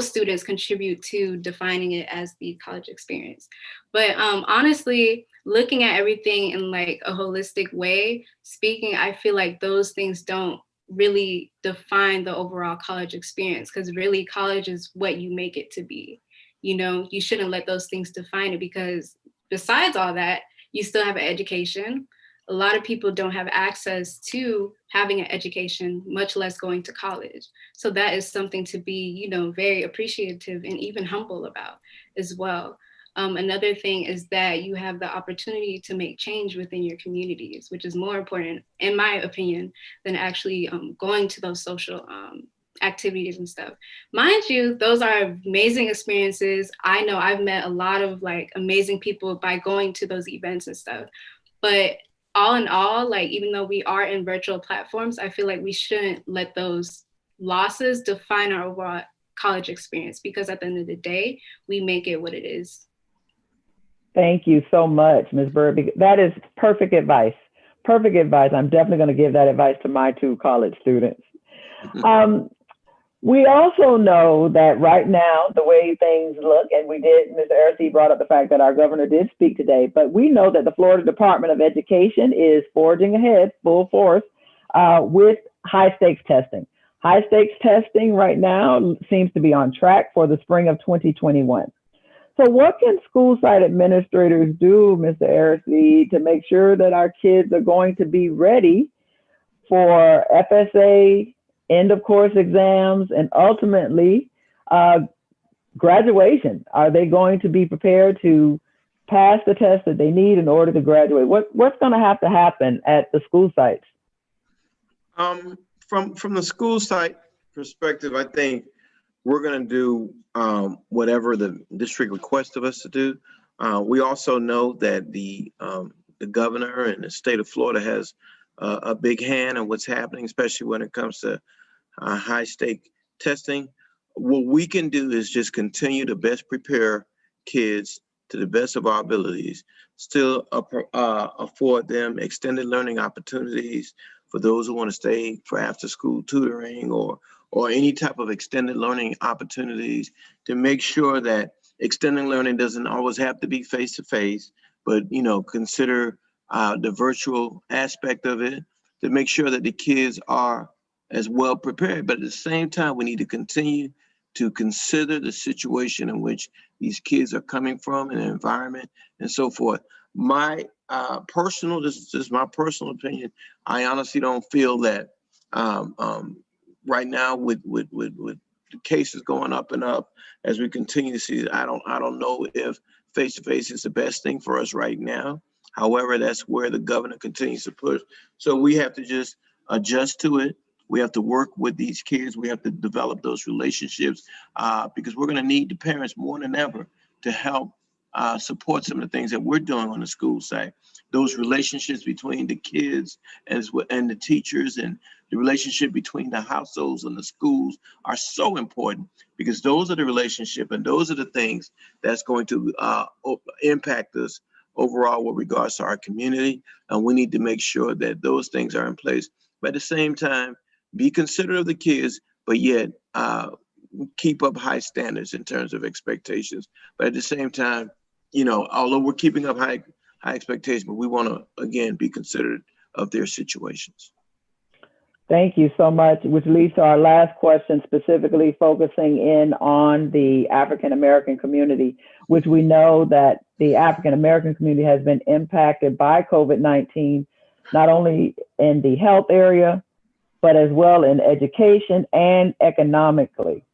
students contribute to defining it as the college experience. But honestly, looking at everything in like a holistic way, speaking, I feel like those things don't really define the overall college experience, because really college is what you make it to be. You know, you shouldn't let those things define it, because besides all that, you still have an education. A lot of people don't have access to having an education, much less going to college. So that is something to be, you know, very appreciative and even humble about as well. Another thing is that you have the opportunity to make change within your communities, which is more important, in my opinion, than actually going to those social activities and stuff. Mind you, those are amazing experiences. I know I've met a lot of like amazing people by going to those events and stuff. But all in all, like, even though we are in virtual platforms, I feel like we shouldn't let those losses define our overall college experience, because at the end of the day, we make it what it is. Thank you so much, Ms. Burby. That is perfect advice. Perfect advice. I'm definitely going to give that advice to my two college students. We also know that right now, the way things look, and we did, Ms. Arcee brought up the fact that our governor did speak today, but we know that the Florida Department of Education is forging ahead full force with high stakes testing. High stakes testing right now seems to be on track for the spring of 2021. So what can school site administrators do, Mr. Arcee, to make sure that our kids are going to be ready for FSA, end of course exams, and ultimately graduation? Are they going to be prepared to pass the test that they need in order to graduate? What's going to happen at the school sites? From the school site perspective, I think we're going to do whatever the district requests of us to do. We also know that the governor and the state of Florida has a big hand in what's happening, especially when it comes to high stake testing. What we can do is just continue to best prepare kids to the best of our abilities, still afford them extended learning opportunities for those who want to stay for after school tutoring or any type of extended learning opportunities, to make sure that extended learning doesn't always have to be face-to-face, but, you know, consider the virtual aspect of it, to make sure that the kids are as well prepared. But at the same time, we need to continue to consider the situation in which these kids are coming from, and the environment and so forth. My this is my personal opinion, I honestly don't feel that right now with the cases going up and up as we continue to see, I don't know if face-to-face is the best thing for us right now. However, that's where the governor continues to push. So we have to just adjust to it. We have to work with these kids. We have to develop those relationships because we're going to need the parents more than ever to help support some of the things that we're doing on the school side. Those relationships between the kids and the teachers, and the relationship between the households and the schools are so important, because those are the relationship and those are the things that's going to impact us overall with regards to our community. And we need to make sure that those things are in place. But at the same time, be considerate of the kids, but yet keep up high standards in terms of expectations. But at the same time, although we're keeping up high expectations, but we want to, again, be considerate of their situations. Thank you so much, which leads to our last question, specifically focusing in on the African American community, which we know that the African American community has been impacted by COVID-19, not only in the health area, but as well in education and economically.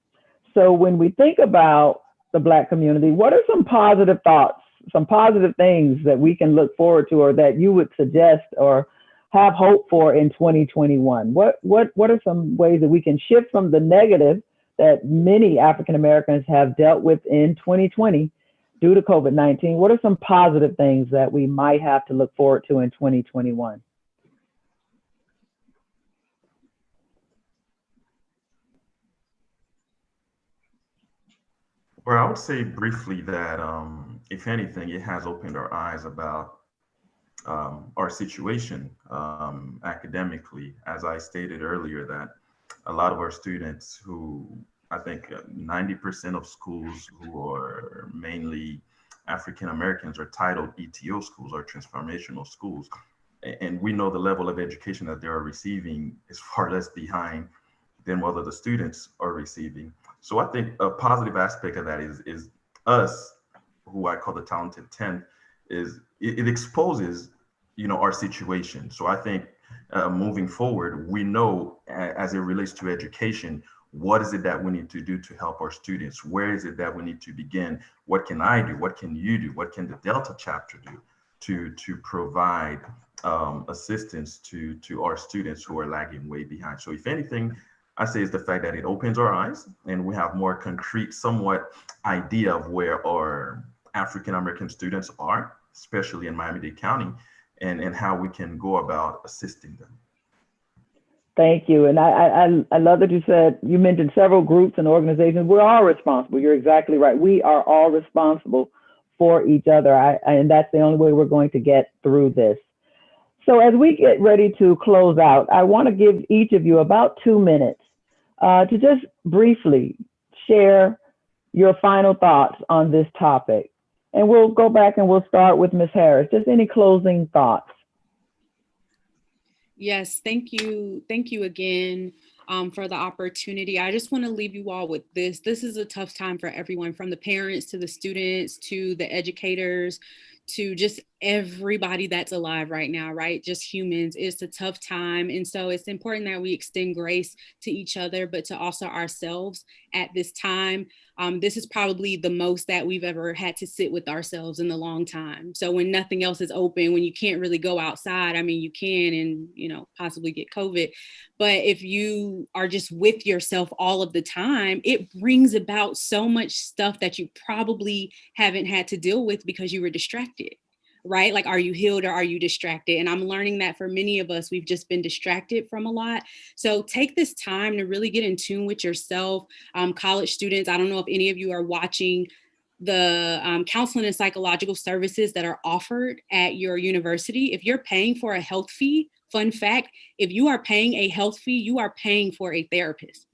So when we think about the Black community, what are some positive thoughts, some positive things that we can look forward to, or that you would suggest or have hope for in 2021? What are some ways that we can shift from the negative that many African Americans have dealt with in 2020 due to COVID-19? What are some positive things that we might have to look forward to in 2021? Well, I would say briefly that if anything, it has opened our eyes about our situation academically. As I stated earlier, that a lot of our students who, I think 90% of schools who are mainly African Americans are titled ETO schools or transformational schools. And we know the level of education that they are receiving is far less behind than what other students are receiving. So I think a positive aspect of that is us, who I call the talented 10, is it exposes, our situation. So I think moving forward, we know as it relates to education, what is it that we need to do to help our students? Where is it that we need to begin? What can I do? What can you do? What can the Delta chapter do to provide assistance to our students who are lagging way behind? So if anything, I say is the fact that it opens our eyes and we have more concrete, somewhat idea of where our African American students are, especially in Miami-Dade County, and how we can go about assisting them. Thank you. And I love that you mentioned several groups and organizations. We're all responsible. You're exactly right. We are all responsible for each other. And that's the only way we're going to get through this. So as we get ready to close out, I want to give each of you about 2 minutes to just briefly share your final thoughts on this topic. And we'll go back and we'll start with Ms. Harris. Just any closing thoughts? Yes, thank you. Thank you again for the opportunity. I just want to leave you all with this. This is a tough time for everyone, from the parents to the students to the educators to just everybody that's alive right now, right? Just humans. It's a tough time. And so it's important that we extend grace to each other, but to also ourselves at this time. This is probably the most that we've ever had to sit with ourselves in a long time. So when nothing else is open, when you can't really go outside, I mean, you can and, possibly get COVID. But if you are just with yourself all of the time, it brings about so much stuff that you probably haven't had to deal with because you were distracted. Right? Like, are you healed or are you distracted? And I'm learning that for many of us, we've just been distracted from a lot. So take this time to really get in tune with yourself. College students, I don't know if any of you are watching the counseling and psychological services that are offered at your university. If you're paying for a health fee, fun fact, if you are paying a health fee, you are paying for a therapist.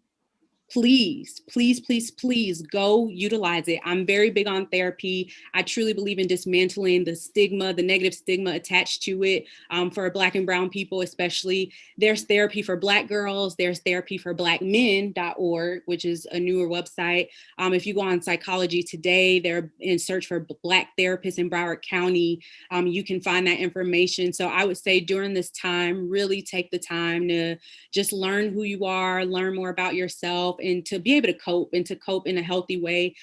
Please, please, please, please go utilize it. I'm very big on therapy. I truly believe in dismantling the stigma, the negative stigma attached to it for Black and Brown people, especially. There's therapy for Black girls. There's therapy for blackmen.org, which is a newer website. If you go on Psychology Today, they're in search for Black therapists in Broward County. You can find that information. So I would say during this time, really take the time to just learn who you are, learn more about yourself, and to be able to cope in a healthy way.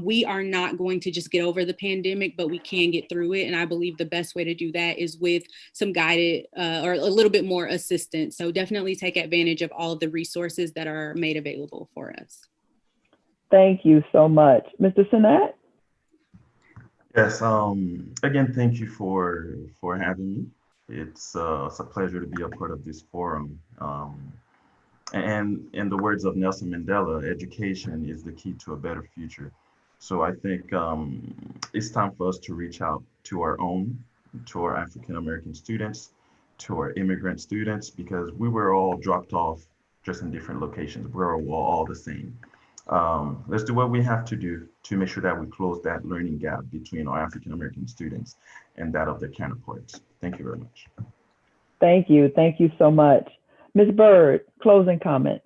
We are not going to just get over the pandemic, but we can get through it. And I believe the best way to do that is with some guided or a little bit more assistance. So definitely take advantage of all of the resources that are made available for us. Thank you so much. Mr. Sinat? Yes, again, thank you for having me. It's a pleasure to be a part of this forum. And in the words of Nelson Mandela, education is the key to a better future. So I think it's time for us to reach out to our own, to our African American students, to our immigrant students, because we were all dropped off just in different locations. We're all the same. Let's do what we have to do to make sure that we close that learning gap between our African American students and that of their counterparts. Thank you very much. Thank you. Thank you so much. Ms. Bird, closing comments.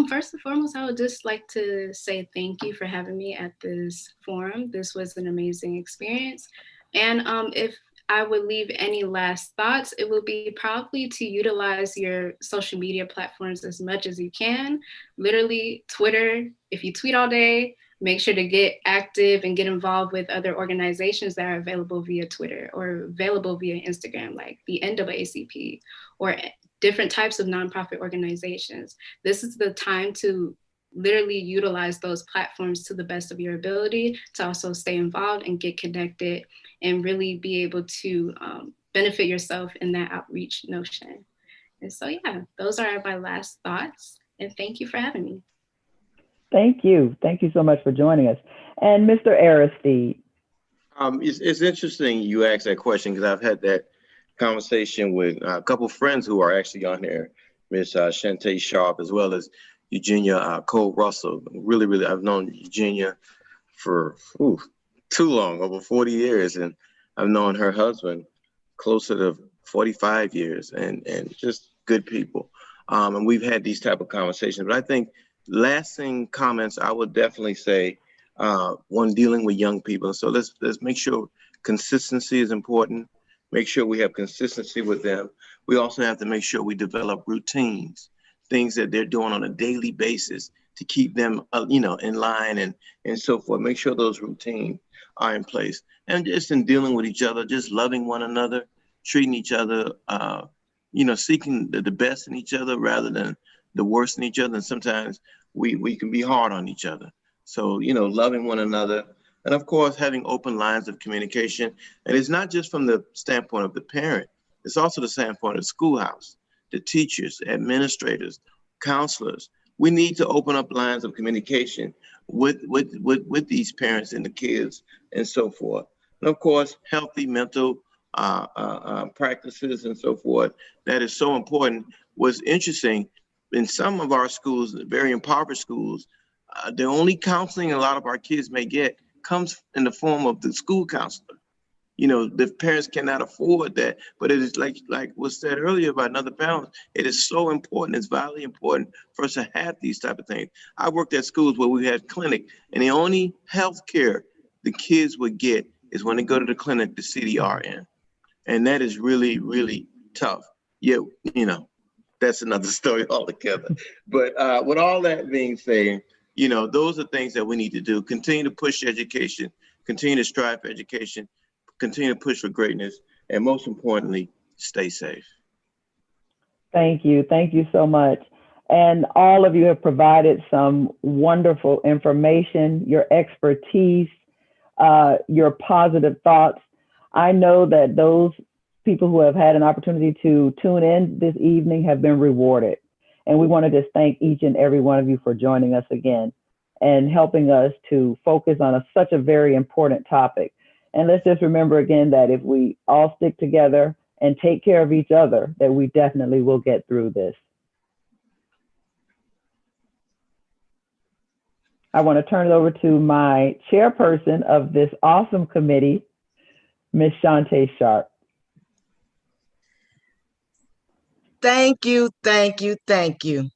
First and foremost, I would just like to say thank you for having me at this forum. This was an amazing experience. And if I would leave any last thoughts, it would be probably to utilize your social media platforms as much as you can. Literally, Twitter, if you tweet all day, make sure to get active and get involved with other organizations that are available via Twitter or available via Instagram, like the NAACP or different types of nonprofit organizations. This is the time to literally utilize those platforms to the best of your ability to also stay involved and get connected and really be able to benefit yourself in that outreach notion. And so, yeah, those are my last thoughts. And thank you for having me. Thank you. Thank you so much for joining us. And Mr. Aristide. It's interesting you asked that question because I've had that conversation with a couple of friends who are actually on here, Miss Shantae Sharp, as well as Eugenia Cole Russell. Really, I've known Eugenia for too long, over 40 years, and I've known her husband closer to 45 years, and just good people. And we've had these type of conversations. But I think lasting comments, I would definitely say, one, dealing with young people. So let's make sure consistency is important. Make sure we have consistency with them. We also have to make sure we develop routines, things that they're doing on a daily basis to keep them, in line and so forth. Make sure those routines are in place. And just in dealing with each other, just loving one another, treating each other, seeking the best in each other rather than the worst in each other. And sometimes we can be hard on each other. So, loving one another. And of course, having open lines of communication. And it's not just from the standpoint of the parent, it's also the standpoint of the schoolhouse, the teachers, administrators, counselors. We need to open up lines of communication with these parents and the kids and so forth. And of course, healthy mental practices and so forth. That is so important. What's interesting, in some of our schools, very impoverished schools, the only counseling a lot of our kids may get comes in the form of the school counselor. The parents cannot afford that, but it is like was said earlier by another panel, it is so important, it's vitally important for us to have these type of things. I worked at schools where we had clinic, and the only health care the kids would get is when they go to the clinic to see the RN. And that is really, really tough. Yeah, that's another story altogether. But with all that being said, those are things that we need to do. Continue to push education, continue to strive for education, continue to push for greatness, and most importantly, stay safe. Thank you. Thank you so much. And all of you have provided some wonderful information, your expertise, your positive thoughts. I know that those people who have had an opportunity to tune in this evening have been rewarded. And we want to just thank each and every one of you for joining us again and helping us to focus on such a very important topic. And let's just remember again that if we all stick together and take care of each other, that we definitely will get through this. I want to turn it over to my chairperson of this awesome committee, Ms. Shantae Sharp. Thank you, thank you, thank you.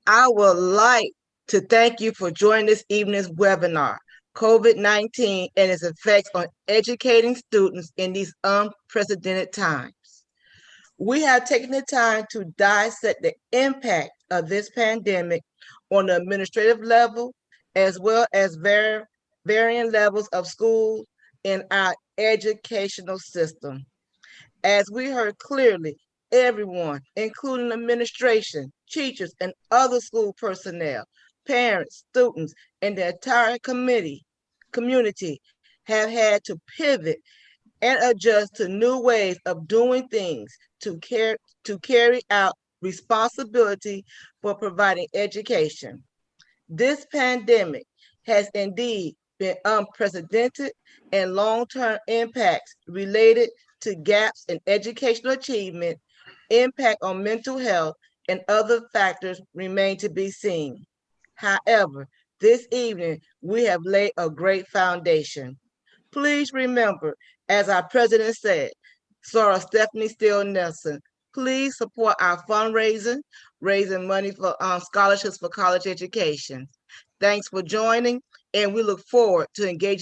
I would like to thank you for joining this evening's webinar, COVID-19 and its effects on educating students in these unprecedented times. We have taken the time to dissect the impact of this pandemic on the administrative level, as well as varying levels of schools in our educational system. As we heard clearly, everyone, including administration, teachers, and other school personnel, parents, students, and the entire community have had to pivot and adjust to new ways of doing things to carry out responsibility for providing education. This pandemic has indeed been unprecedented, and long-term impacts related to gaps in educational achievement, impact on mental health, and other factors remain to be seen. However, this evening, we have laid a great foundation. Please remember, as our president said, Sarah Stephanie Steele Nelson, please support our fundraising, raising money for scholarships for college education. Thanks for joining, and we look forward to engaging